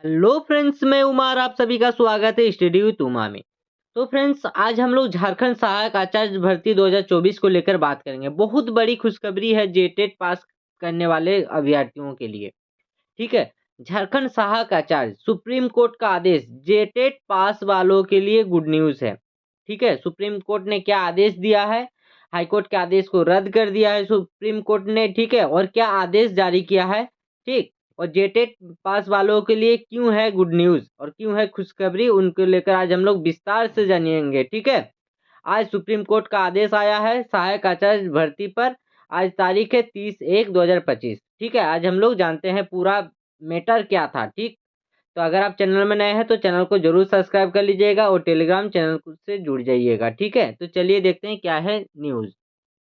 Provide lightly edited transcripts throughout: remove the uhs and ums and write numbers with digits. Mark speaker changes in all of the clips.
Speaker 1: Hello friends, मैं उमार आप सभी का स्वागत है स्टडी विद उमा में। तो फ्रेंड्स, आज हम लोग झारखंड सहायक आचार्य भर्ती 2024 को लेकर बात करेंगे। बहुत बड़ी खुशखबरी है जेटेट पास करने वाले अभ्यर्थियों के लिए। ठीक है। झारखंड सहायक आचार्य सुप्रीम कोर्ट का आदेश जेटेट पास वालों के लिए गुड न्यूज है। ठीक है। सुप्रीम कोर्ट ने क्या आदेश दिया है? हाईकोर्ट के आदेश को रद्द कर दिया है सुप्रीम कोर्ट ने। ठीक है। और क्या आदेश जारी किया है? ठीक। और जेटेट पास वालों के लिए क्यों है गुड न्यूज और क्यों है खुशखबरी, उनको लेकर आज हम लोग विस्तार से जानेंगे। ठीक है। आज सुप्रीम कोर्ट का आदेश आया है सहायक आचार्य भर्ती पर। आज तारीख है 30/1/2025। ठीक है। आज हम लोग जानते हैं पूरा मैटर क्या था। ठीक। तो अगर आप चैनल में नए हैं तो चैनल को जरूर सब्सक्राइब कर लीजिएगा और टेलीग्राम चैनल से जुड़ जाइएगा। ठीक है। तो चलिए देखते हैं क्या है न्यूज।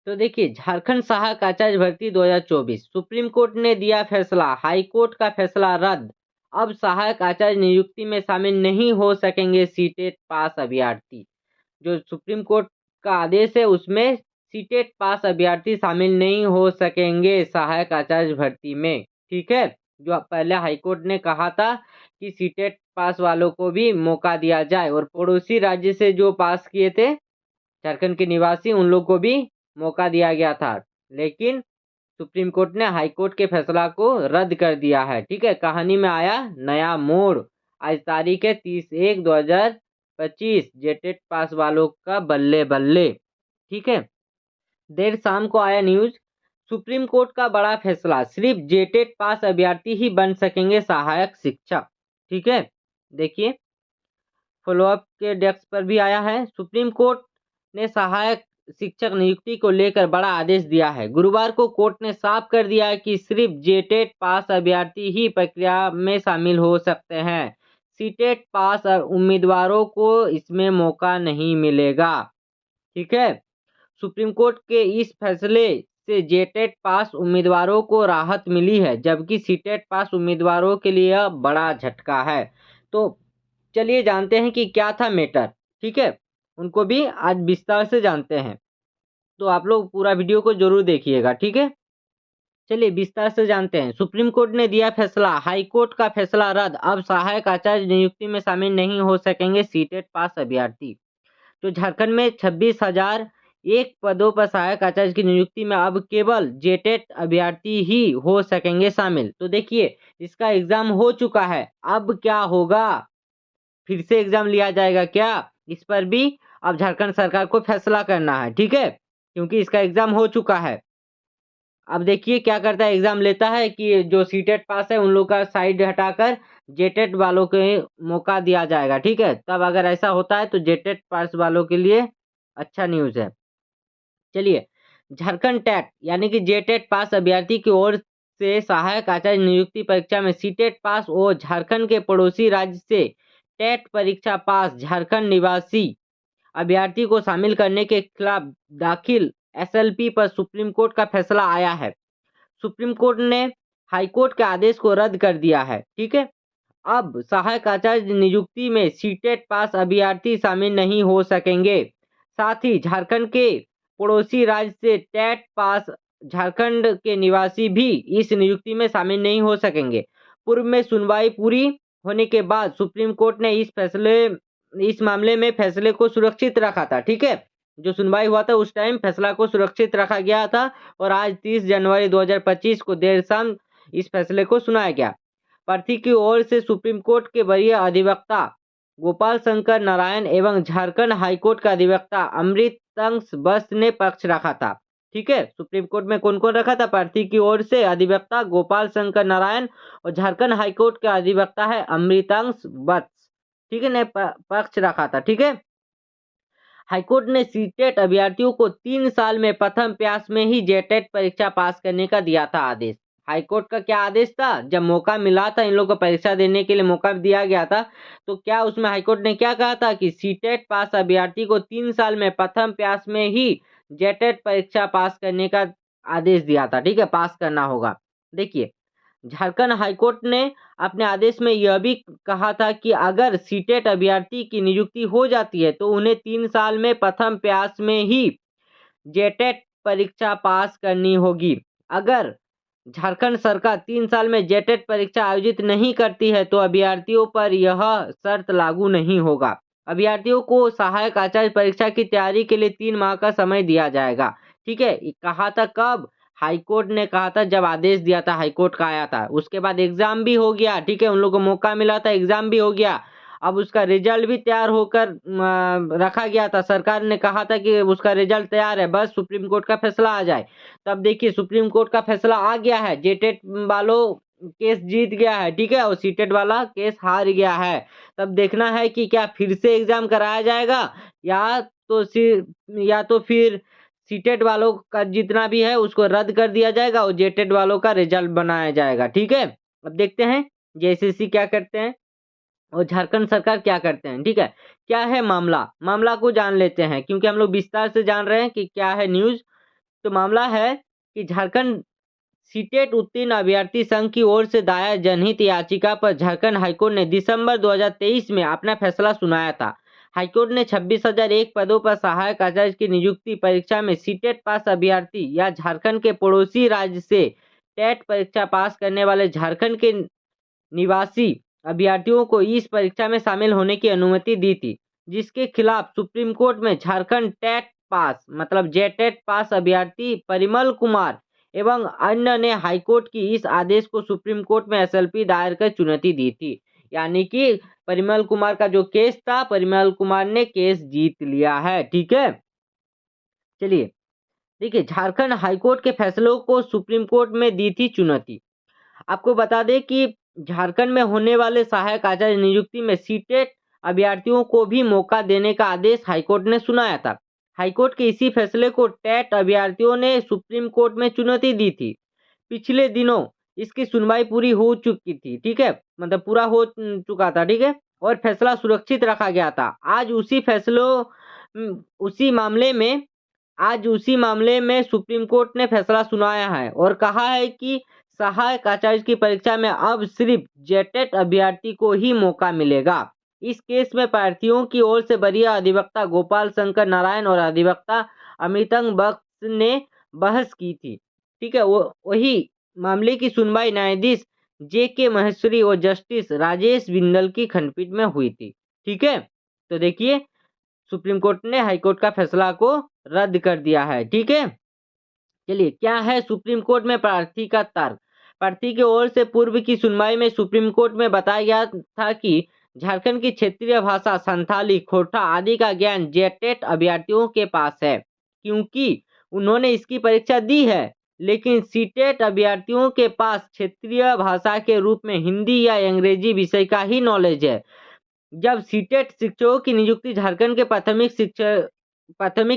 Speaker 1: तो देखिए, झारखंड सहायक आचार्य भर्ती 2024 सुप्रीम कोर्ट ने दिया फैसला, हाई कोर्ट का फैसला रद्द। अब सहायक आचार्य नियुक्ति में शामिल नहीं हो सकेंगे सीटेट पास अभ्यर्थी। जो सुप्रीम कोर्ट का आदेश है उसमें सीटेट पास अभ्यर्थी शामिल नहीं हो सकेंगे सहायक आचार्य भर्ती में। ठीक है। जो पहले हाईकोर्ट ने कहा था कि सीटेट पास वालों को भी मौका दिया जाए और पड़ोसी राज्य से जो पास किए थे झारखंड के निवासी उन लोग को भी मौका दिया गया था। लेकिन सुप्रीम कोर्ट ने हाई कोर्ट के फैसला को रद्द कर दिया है। ठीक है। कहानी में आया नया मोड़। आज तारीख है 30/1/2025। जेटेट पास वालों का बल्ले बल्ले। ठीक है। देर शाम को आया न्यूज, सुप्रीम कोर्ट का बड़ा फैसला, सिर्फ जेटेट पास अभ्यर्थी ही बन सकेंगे सहायक शिक्षक। ठीक है। देखिए, फॉलोअप के डेस्क पर भी आया है। सुप्रीम कोर्ट ने सहायक शिक्षक नियुक्ति को लेकर बड़ा आदेश दिया है। गुरुवार को कोर्ट ने साफ कर दिया है कि सिर्फ जेटेट पास अभ्यर्थी ही प्रक्रिया में शामिल हो सकते हैं। सीटेट पास उम्मीदवारों को इसमें मौका नहीं मिलेगा। ठीक है। सुप्रीम कोर्ट के इस फैसले से जेटेट पास उम्मीदवारों को राहत मिली है, जबकि सीटेट पास उम्मीदवारों के लिए यह बड़ा झटका है। तो चलिए जानते हैं कि क्या था मैटर। ठीक है। उनको भी आज विस्तार से जानते हैं। तो आप लोग पूरा वीडियो को जरूर देखिएगा। ठीक है। चलिए विस्तार से जानते हैं। सुप्रीम कोर्ट ने दिया फैसला, हाई कोर्ट का फैसला रद्द। अब सहायक आचार्य नियुक्ति में शामिल नहीं हो सकेंगे सीटेट पास अभ्यर्थी। तो झारखंड में 26,001 पदों पर सहायक आचार्य की नियुक्ति में अब केवल जेटेट अभ्यर्थी ही हो सकेंगे शामिल। तो देखिए, इसका एग्जाम हो चुका है। अब क्या होगा? फिर से एग्जाम लिया जाएगा क्या? इस पर भी अब झारखंड सरकार को फैसला करना है। ठीक है। क्योंकि इसका एग्जाम हो चुका है। अब देखिए क्या करता है, एग्जाम लेता है कि जो सीटेट पास है उन लोग का साइड हटाकर जेटेट वालों को मौका दिया जाएगा। ठीक है। तब अगर ऐसा होता है तो जेटेट पास वालों के लिए अच्छा न्यूज है। चलिए, झारखंड टेट यानी कि जेटेट पास अभ्यर्थी की ओर से सहायक आचार्य नियुक्ति परीक्षा में सीटेट पास और झारखंड के पड़ोसी राज्य से टेट परीक्षा पास झारखंड निवासी अभ्यर्थी को शामिल करने के खिलाफ दाखिल एसएलपी पर सुप्रीम कोर्ट का फैसला आया है। सुप्रीम कोर्ट ने हाईकोर्ट के आदेश को रद्द कर दिया है। ठीक है। अब सहायक आचार्य नियुक्ति में सीटेट पास अभ्यर्थी शामिल नहीं हो सकेंगे। साथ ही झारखंड के पड़ोसी राज्य से टेट पास झारखंड के निवासी भी इस नियुक्ति में शामिल नहीं हो सकेंगे। पूर्व में सुनवाई पूरी होने के बाद सुप्रीम कोर्ट ने इस मामले में फैसले को सुरक्षित रखा था। ठीक है। जो सुनवाई हुआ था उस टाइम फैसला को सुरक्षित रखा गया था और आज 30 जनवरी 2025 को देर शाम इस फैसले को सुनाया गया। प्रार्थी की ओर से सुप्रीम कोर्ट के वरीय अधिवक्ता गोपाल शंकर नारायण एवं झारखंड हाईकोर्ट का अधिवक्ता अमृतंश बस ने पक्ष रखा था। ठीक है। सुप्रीम कोर्ट में कौन कौन रखा था? प्रार्थी की ओर से अधिवक्ता गोपाल शंकर नारायण और झारखंड हाईकोर्ट का अधिवक्ता है अमृतांश बस। ठीक है। ने पक्ष रखा था। ठीक है। हाईकोर्ट ने सीटेट अभ्यर्थियों को 3 साल में प्रथम प्रयास में ही जेटेट परीक्षा पास करने का दिया था आदेश। हाईकोर्ट का क्या आदेश था? जब मौका मिला था इन लोगों को परीक्षा देने के लिए मौका दिया गया था, तो क्या उसमें हाईकोर्ट ने क्या कहा था कि सीटेट पास अभ्यर्थी को 3 साल में प्रथम प्रयास में ही जेटेट परीक्षा पास करने का आदेश दिया था। ठीक है। पास करना होगा। देखिए, झारखंड हाईकोर्ट ने अपने आदेश में यह भी कहा था कि अगर सीटेट अभ्यर्थी की नियुक्ति हो जाती है तो उन्हें 3 साल में प्रथम प्रयास में ही जेटेट परीक्षा पास करनी होगी। अगर झारखंड सरकार 3 साल में जेटेट परीक्षा आयोजित नहीं करती है तो अभ्यर्थियों पर यह शर्त लागू नहीं होगा। अभ्यर्थियों को सहायक आचार्य परीक्षा की तैयारी के लिए 3 माह का समय दिया जाएगा। ठीक है, कहा था कब? हाईकोर्ट ने कहा था जब आदेश दिया था, हाईकोर्ट का आया था। उसके बाद एग्जाम भी हो गया। ठीक है, उन लोगों को मौका मिला था, एग्जाम भी हो गया। अब उसका रिजल्ट भी तैयार होकर रखा गया था। सरकार ने कहा था कि उसका रिजल्ट तैयार है, बस सुप्रीम कोर्ट का फैसला आ जाए। तब देखिए सुप्रीम कोर्ट का फैसला आ गया है। जेटेट वालों केस जीत गया है। ठीक है, और सीटेट वाला केस हार गया है। तब देखना है कि क्या फिर से एग्जाम कराया जाएगा या फिर सीटेट वालों का जितना भी है उसको रद्द कर दिया जाएगा और जेटेट वालों का रिजल्ट बनाया जाएगा। ठीक है, अब देखते हैं जेसीसी क्या करते हैं और झारखंड सरकार क्या करते हैं। ठीक है, क्या है मामला? मामला को जान लेते हैं क्योंकि हम लोग विस्तार से जान रहे हैं कि क्या है न्यूज। तो मामला है कि झारखंड सीटेट उत्तीर्ण अभ्यर्थी संघ की ओर से दायर जनहित याचिका पर झारखंड हाईकोर्ट ने दिसंबर 2023 में अपना फैसला सुनाया था। हाईकोर्ट ने 26,001 पदों पर सहायक आचार्य की नियुक्ति परीक्षा में सीटेट पास अभ्यर्थी या झारखंड के पड़ोसी राज्य से टेट परीक्षा पास करने वाले झारखंड के निवासी अभ्यर्थियों को इस परीक्षा में शामिल होने की अनुमति दी थी, जिसके खिलाफ सुप्रीम कोर्ट में झारखंड टेट पास मतलब जेटेट पास अभ्यर्थी परिमल कुमार एवं अन्य ने हाईकोर्ट की इस आदेश को सुप्रीम कोर्ट में एसएलपी दायर कर चुनौती दी थी। यानी कि परिमल कुमार का जो केस था, परिमल कुमार ने केस जीत लिया है। ठीक है, चलिए देखिए झारखंड हाईकोर्ट के फैसलों को सुप्रीम कोर्ट में दी थी चुनौती। आपको बता दें कि झारखंड में होने वाले सहायक आचार्य नियुक्ति में सीटेट अभ्यर्थियों को भी मौका देने का आदेश हाईकोर्ट ने सुनाया था। हाईकोर्ट के इसी फैसले को टेट अभ्यर्थियों ने सुप्रीम कोर्ट में चुनौती दी थी। पिछले दिनों इसकी सुनवाई पूरी हो चुकी थी। ठीक है, मतलब पूरा हो चुका था। ठीक है, और फैसला सुरक्षित रखा गया था। उसी मामले में आज उसी मामले में सुप्रीम कोर्ट ने फैसला सुनाया है और कहा है कि सहायक आचार्य की परीक्षा में अब सिर्फ जेटेट अभ्यर्थी को ही मौका मिलेगा। इस केस में प्रार्थियों की ओर से वरीय अधिवक्ता गोपाल शंकर नारायण और अधिवक्ता अमृतंग बख्श ने बहस की थी। ठीक है, वो वही मामले की सुनवाई न्यायाधीश जे महेश्वरी और जस्टिस राजेश बिंदल की खंडपीठ में हुई थी। ठीक है, तो देखिए सुप्रीम कोर्ट ने हाईकोर्ट का फैसला को रद्द कर दिया है। ठीक है, चलिए क्या है सुप्रीम कोर्ट में प्रार्थी का तर्क। प्रार्थी की ओर से पूर्व की सुनवाई में सुप्रीम कोर्ट में बताया गया था कि झारखंड की क्षेत्रीय भाषा संथाली, खोरठा आदि का ज्ञान जेटेट अभ्यर्थियों के पास है क्योंकि उन्होंने इसकी परीक्षा दी है, लेकिन सीटेट अभ्यर्थियों के पास क्षेत्रीय भाषा के रूप में हिंदी या अंग्रेजी विषय का ही नॉलेज है। जब सीटेट शिक्षकों की नियुक्ति झारखंड के प्राथमिक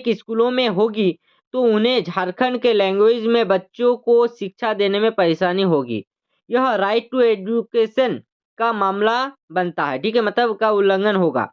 Speaker 1: स्कूलों में होगी तो उन्हें झारखंड के लैंग्वेज में बच्चों को शिक्षा देने में परेशानी होगी। यह राइट टू एजुकेशन का मामला बनता है। ठीक है, मतलब का उल्लंघन होगा।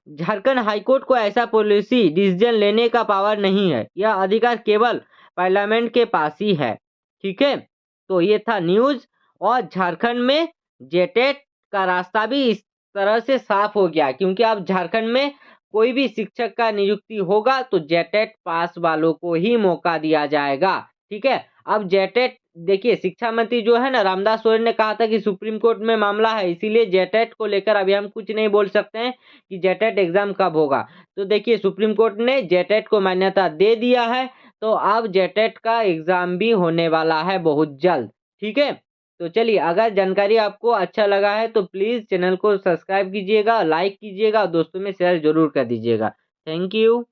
Speaker 1: झारखंड हाईकोर्ट को ऐसा पॉलिसी डिसीजन लेने का पावर नहीं है। यह अधिकार केवल पार्लियामेंट के पास ही है। ठीक है, तो ये था न्यूज और झारखंड में जेटेट का रास्ता भी इस तरह से साफ हो गया क्योंकि अब झारखंड में कोई भी शिक्षक का नियुक्ति होगा तो जेटेट पास वालों को ही मौका दिया जाएगा। ठीक है, अब जेटेट देखिए शिक्षा मंत्री जो है ना रामदास सोरेन ने कहा था कि सुप्रीम कोर्ट में मामला है, इसीलिए जेटेट को लेकर अभी हम कुछ नहीं बोल सकते हैं कि जेटेट एग्जाम कब होगा। तो देखिए सुप्रीम कोर्ट ने जेटेट को मान्यता दे दिया है, तो अब जेटेट का एग्जाम भी होने वाला है बहुत जल्द। ठीक है, तो चलिए अगर जानकारी आपको अच्छा लगा है तो प्लीज़ चैनल को सब्सक्राइब कीजिएगा, लाइक कीजिएगा और दोस्तों में शेयर जरूर कर दीजिएगा। Thank you.